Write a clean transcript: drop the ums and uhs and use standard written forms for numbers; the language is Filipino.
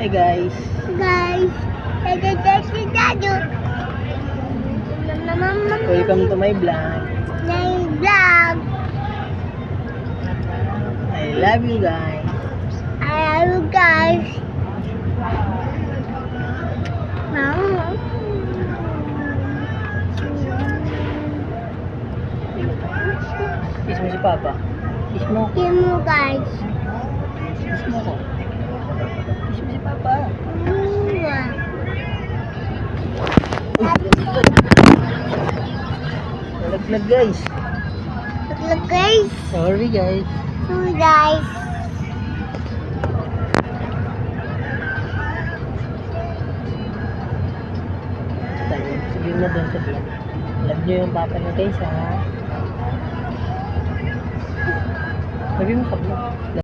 Hey guys. Guys, Welcome to my vlog. vlog. I love you guys. I love you guys. Mama. Kiss mo si Papa. Kiss mo. Give me guys. Kiss mo ko. Kiss mo si Papa. Nalaglag guys. Look guys. Sorry guys. So guys. Sabihin mo doon sa vlog. Love nyo yung Papa nyo guys ha. Sabihin mo sa vlog.